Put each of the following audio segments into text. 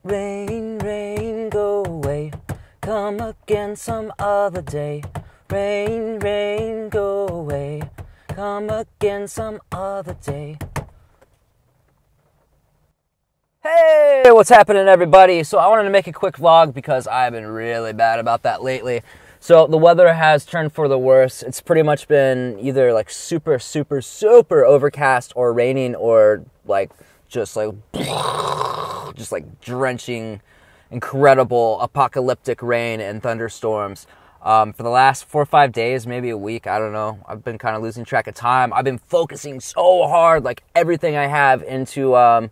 Rain, rain, go away. Come again some other day. Rain, rain, go away. Come again some other day. Hey, what's happening, everybody? So I wanted to make a quick vlog because I've been really bad about that lately. So the weather has turned for the worse. It's pretty much been either like super overcast or raining or just drenching, incredible apocalyptic rain and thunderstorms. For the last 4 or 5 days, maybe a week, I don't know. I've been kind of losing track of time. I've been focusing so hard, like everything I have into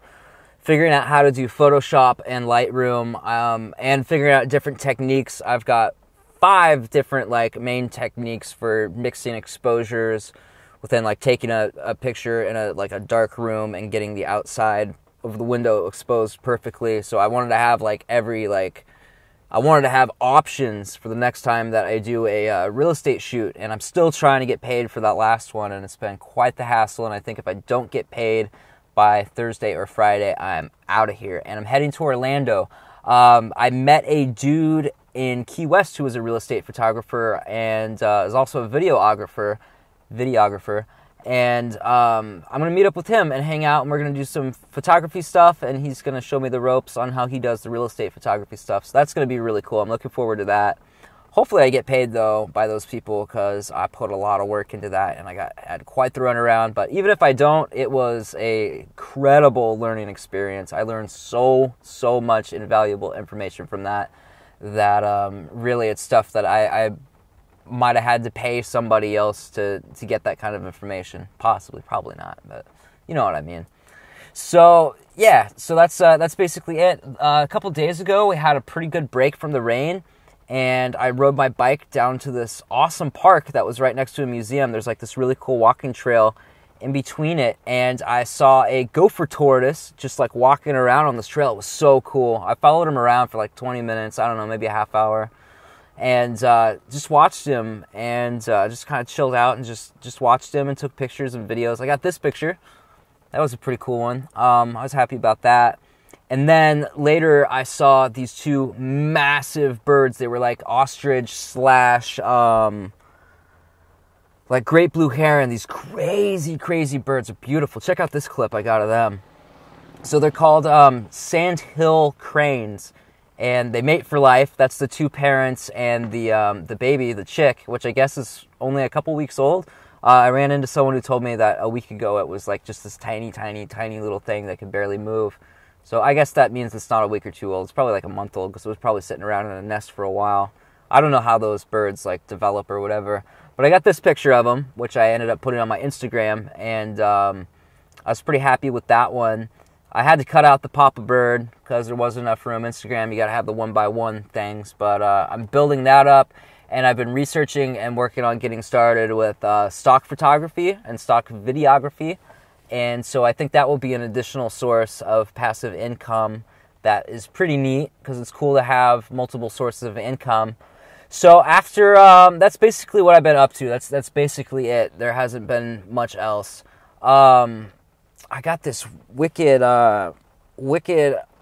figuring out how to do Photoshop and Lightroom, and figuring out different techniques. I've got 5 different main techniques for mixing exposures within taking a picture in a dark room and getting the outside of the window exposed perfectly. So I wanted to have I wanted to have options for the next time that I do a real estate shoot, and I'm still trying to get paid for that last one, and it's been quite the hassle. And I think if I don't get paid by Thursday or Friday, I'm out of here, and I'm heading to Orlando. I met a dude in Key West who was a real estate photographer and is also a videographer, and I'm going to meet up with him and hang out, and we're going to do some photography stuff, and he's going to show me the ropes on how he does the real estate photography stuff. So that's going to be really cool. I'm looking forward to that. Hopefully I get paid, though, by those people, because I put a lot of work into that, and I had quite the runaround. But even if I don't, it was a incredible learning experience. I learned so much invaluable information from that really it's stuff that I might have had to pay somebody else to get that kind of information. Possibly, probably not, but you know what I mean. So yeah, so that's basically it. A couple days ago, we had a pretty good break from the rain, and I rode my bike down to this awesome park that was right next to a museum. There's this really cool walking trail in between it, and I saw a gopher tortoise just walking around on this trail. It was so cool. I followed him around for 20 minutes, I don't know, maybe a half hour, and just watched him, and just kind of chilled out and just watched him and took pictures and videos. I got this picture. That was a pretty cool one. I was happy about that. And then later I saw these 2 massive birds. They were ostrich slash great blue heron. These crazy birds are beautiful. Check out this clip I got of them. So they're called sandhill cranes, and they mate for life. That's the 2 parents and the baby, the chick, which I guess is only a couple weeks old. I ran into someone who told me that a week ago it was just this tiny little thing that could barely move. So I guess that means it's not a week or 2 old. It's probably a month old, because it was probably sitting around in a nest for a while. I don't know how those birds develop or whatever. But I got this picture of them, which I ended up putting on my Instagram, and I was pretty happy with that one. I had to cut out the Papa bird because there wasn't enough room. Instagram, you got to have the 1x1 things. But I'm building that up, and I've been researching and working on getting started with stock photography and stock videography. And so I think that will be an additional source of passive income that is pretty neat, because it's cool to have multiple sources of income. So after, that's basically what I've been up to. That's basically it. There hasn't been much else. I got this wicked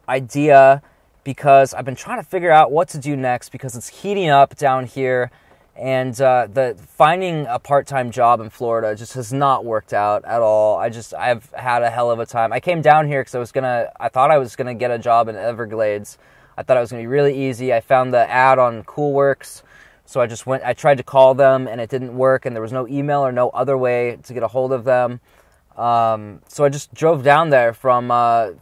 idea, because I've been trying to figure out what to do next, because it's heating up down here, and the finding a part-time job in Florida just has not worked out at all. I've had a hell of a time. I came down here because I thought I was gonna get a job in Everglades. I thought it was gonna be really easy. I found the ad on Coolworks, so I tried to call them, and it didn't work, and there was no email or no other way to get a hold of them. So I just drove down there from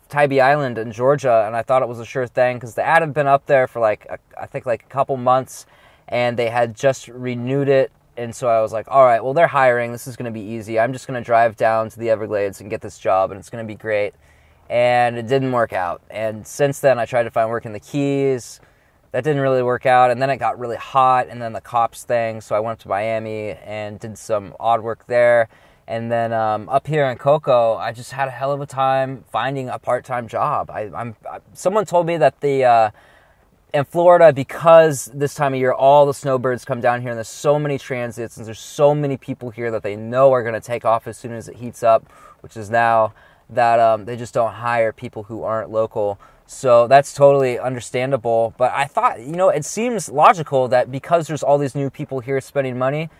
Tybee Island in Georgia, and I thought it was a sure thing, because the ad had been up there for I think a couple months, and they had just renewed it. And so I was like, all right, well, they're hiring. This is going to be easy. I'm just going to drive down to the Everglades and get this job, and it's going to be great. And it didn't work out. And since then, I tried to find work in the Keys. That didn't really work out. And then it got really hot, and then the cops thing. So I went up to Miami and did some odd work there. And then up here in Cocoa, I just had a hell of a time finding a part-time job. Someone told me that in Florida, because this time of year, all the snowbirds come down here, and there's so many transits, and there's so many people here that they know are going to take off as soon as it heats up, which is now, that they just don't hire people who aren't local. So that's totally understandable. But I thought, you know, it seems logical that because there's all these new people here spending money,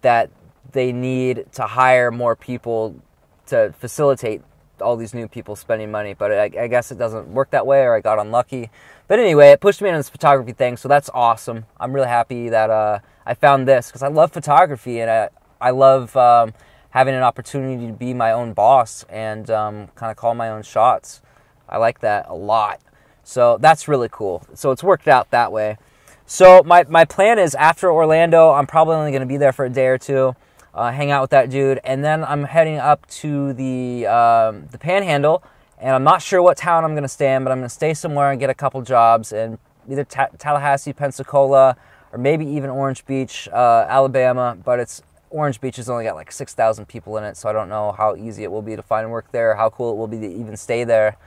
that they need to hire more people to facilitate all these new people spending money. But I guess it doesn't work that way, or I got unlucky. But anyway, it pushed me into this photography thing, so that's awesome. I'm really happy that I found this, because I love photography, and I love having an opportunity to be my own boss and kind of call my own shots. I like that a lot. So that's really cool. So it's worked out that way. So my plan is, after Orlando, I'm probably only going to be there for a day or two, hang out with that dude, and then I'm heading up to the Panhandle, and I'm not sure what town I'm going to stay in, but I'm going to stay somewhere and get a couple jobs in either Tallahassee, Pensacola, or maybe even Orange Beach, Alabama. But Orange Beach has only got like 6,000 people in it, so I don't know how easy it will be to find work there, how cool it will be to even stay there.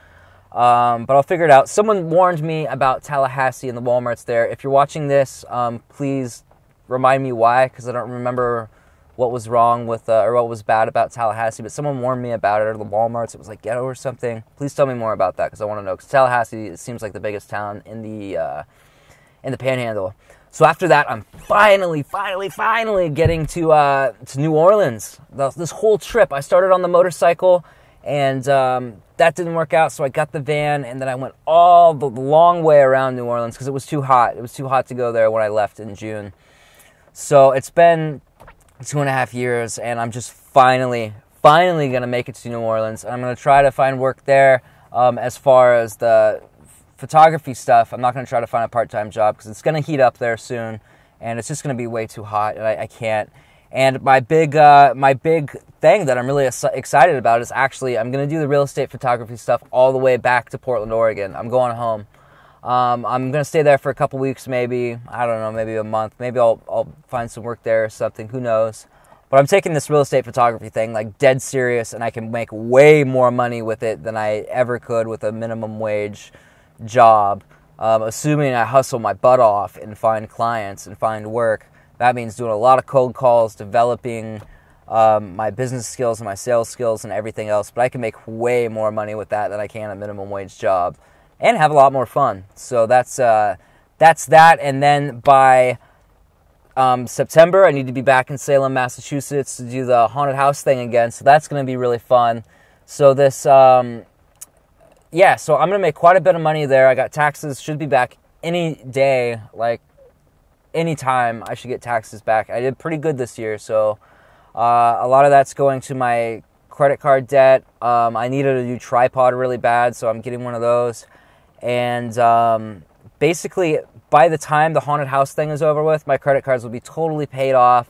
But I'll figure it out. Someone warned me about Tallahassee and the Walmarts there. If you're watching this, please remind me why, because I don't remember what was wrong with, or what was bad about Tallahassee, but someone warned me about it, or the Walmarts. It was like ghetto or something. Please tell me more about that, because I want to know, because Tallahassee, it seems like the biggest town in the Panhandle. So after that, I'm finally getting to New Orleans. This whole trip, I started on the motorcycle, and that didn't work out, so I got the van, and then I went all the long way around New Orleans, because it was too hot. It was too hot to go there when I left in June. So it's been 2.5 years, and I'm just finally going to make it to New Orleans. I'm going to try to find work there. As far as the photography stuff, I'm not going to try to find a part-time job, because it's going to heat up there soon, and it's just going to be way too hot, and I can't. And my big thing that I'm really excited about is, actually, I'm going to do the real estate photography stuff all the way back to Portland, Oregon. I'm going home. I'm going to stay there for a couple weeks, maybe. I don't know, maybe a month. Maybe I'll find some work there or something. Who knows? But I'm taking this real estate photography thing like dead serious, and I can make way more money with it than I ever could with a minimum wage job. Assuming I hustle my butt off and find clients and find work. That means doing a lot of cold calls, developing my business skills and my sales skills and everything else. But I can make way more money with that than I can a minimum wage job, and have a lot more fun. So that's that. And then by September, I need to be back in Salem, Massachusetts to do the haunted house thing again. So that's going to be really fun. So this, so I'm going to make quite a bit of money there. I got taxes, should be back any day, like any time I should get taxes back. I did pretty good this year, so a lot of that's going to my credit card debt. I needed a new tripod really bad, so I'm getting one of those. And basically, by the time the haunted house thing is over with, my credit cards will be totally paid off,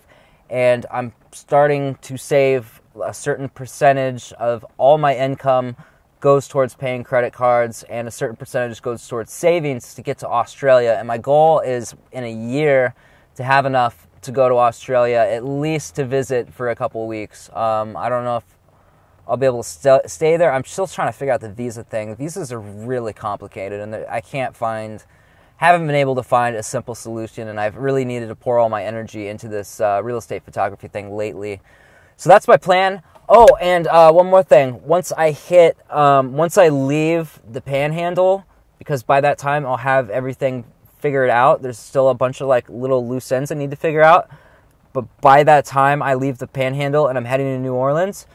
and I'm starting to save a certain percentage of all my income goes towards paying credit cards, and a certain percentage goes towards savings to get to Australia. And my goal is, in a year, to have enough to go to Australia, at least to visit for a couple of weeks. I don't know if I'll be able to stay there. I'm still trying to figure out the visa thing. Visas are really complicated, and I haven't been able to find a simple solution, and I've really needed to pour all my energy into this real estate photography thing lately. So that's my plan. Oh, and one more thing. Once I leave the Panhandle, because by that time I'll have everything figured out. There's still a bunch of like little loose ends I need to figure out. But by that time I leave the Panhandle and I'm heading to New Orleans,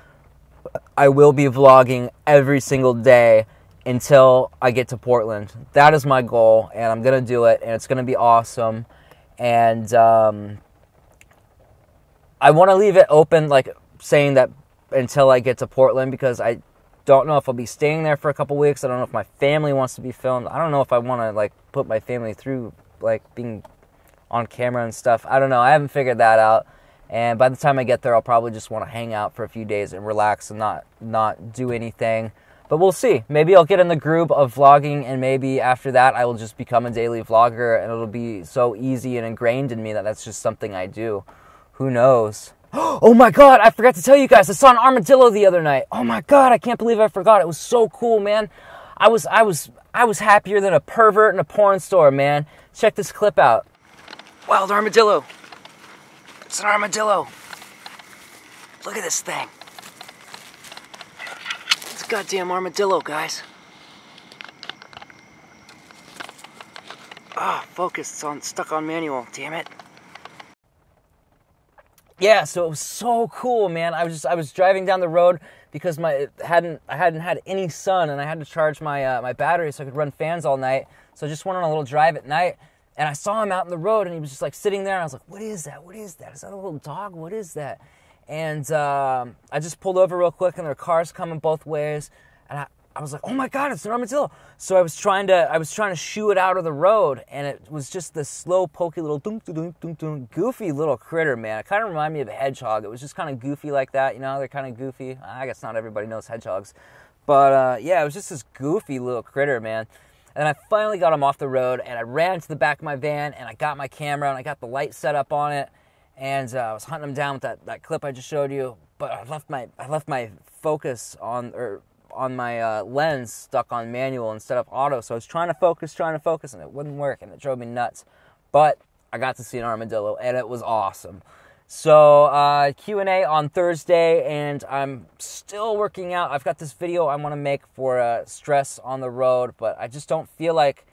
I will be vlogging every single day until I get to Portland. That is my goal, and I'm going to do it, and it's going to be awesome. And I want to leave it open, like saying that until I get to Portland, because I don't know if I'll be staying there for a couple weeks. I don't know if my family wants to be filmed. I don't know if I want to like put my family through like being on camera and stuff. I don't know. I haven't figured that out. And by the time I get there, I'll probably just want to hang out for a few days and relax and not do anything. But we'll see. Maybe I'll get in the groove of vlogging, and maybe after that I will just become a daily vlogger, and it'll be so easy and ingrained in me that that's just something I do. Who knows? Oh my God, I forgot to tell you guys, I saw an armadillo the other night. Oh my God, I can't believe I forgot. It was so cool, man. I was happier than a pervert in a porn store, man. Check this clip out. Wild armadillo. It's an armadillo. Look at this thing. It's a goddamn armadillo, guys. Focus. It's stuck on manual. Damn it. Yeah, so it was so cool, man. I was driving down the road because I hadn't had any sun, and I had to charge my my battery so I could run fans all night. So I just went on a little drive at night, and I saw him out in the road, and he was just like sitting there, and I was like, "What is that? What is that? Is that a little dog? What is that?" And I just pulled over real quick, and there were cars coming both ways, and I was like, "Oh my God, it's an armadillo!" So I was trying to shoo it out of the road, and it was just this slow, pokey little goofy little critter, man. It kind of reminded me of a hedgehog. It was just kind of goofy like that, you know. They're kind of goofy. I guess not everybody knows hedgehogs, but yeah, it was just this goofy little critter, man. And I finally got him off the road, and I ran to the back of my van, and I got my camera, and I got the light set up on it, and I was hunting him down with that clip I just showed you. But I left my focus on my lens stuck on manual instead of auto, so I was trying to focus, and it wouldn't work, and it drove me nuts. But I got to see an armadillo, and it was awesome. So Q&A on Thursday, and I'm still working out. I've got this video I want to make for stress on the road, but I just don't feel like...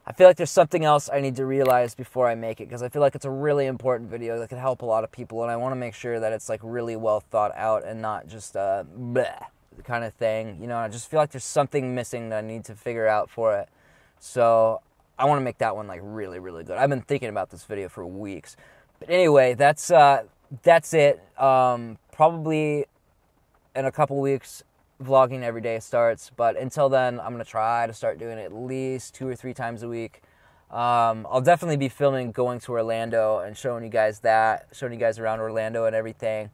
I feel like there's something else I need to realize before I make it, because I feel like it's a really important video that could help a lot of people, and I want to make sure that it's like really well thought out and not just bleh kind of thing. You know, I just feel like there's something missing that I need to figure out for it. So I want to make that one like really, really good. I've been thinking about this video for weeks. But anyway, that's it. Probably in a couple weeks, vlogging every day starts. But until then, I'm going to try to start doing it at least 2 or 3 times a week. I'll definitely be filming going to Orlando and showing you guys around Orlando and everything.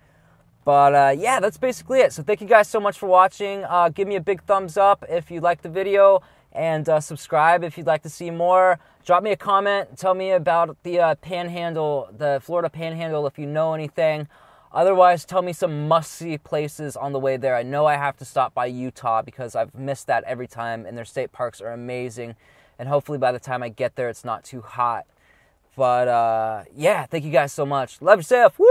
But yeah, that's basically it. So thank you guys so much for watching. Give me a big thumbs up if you liked the video, and subscribe if you'd like to see more. Drop me a comment. Tell me about the Panhandle, the Florida Panhandle, if you know anything. Otherwise, tell me some must-see places on the way there. I know I have to stop by Utah because I've missed that every time, and their state parks are amazing. And hopefully by the time I get there, it's not too hot. But yeah, thank you guys so much. Love yourself. Woo!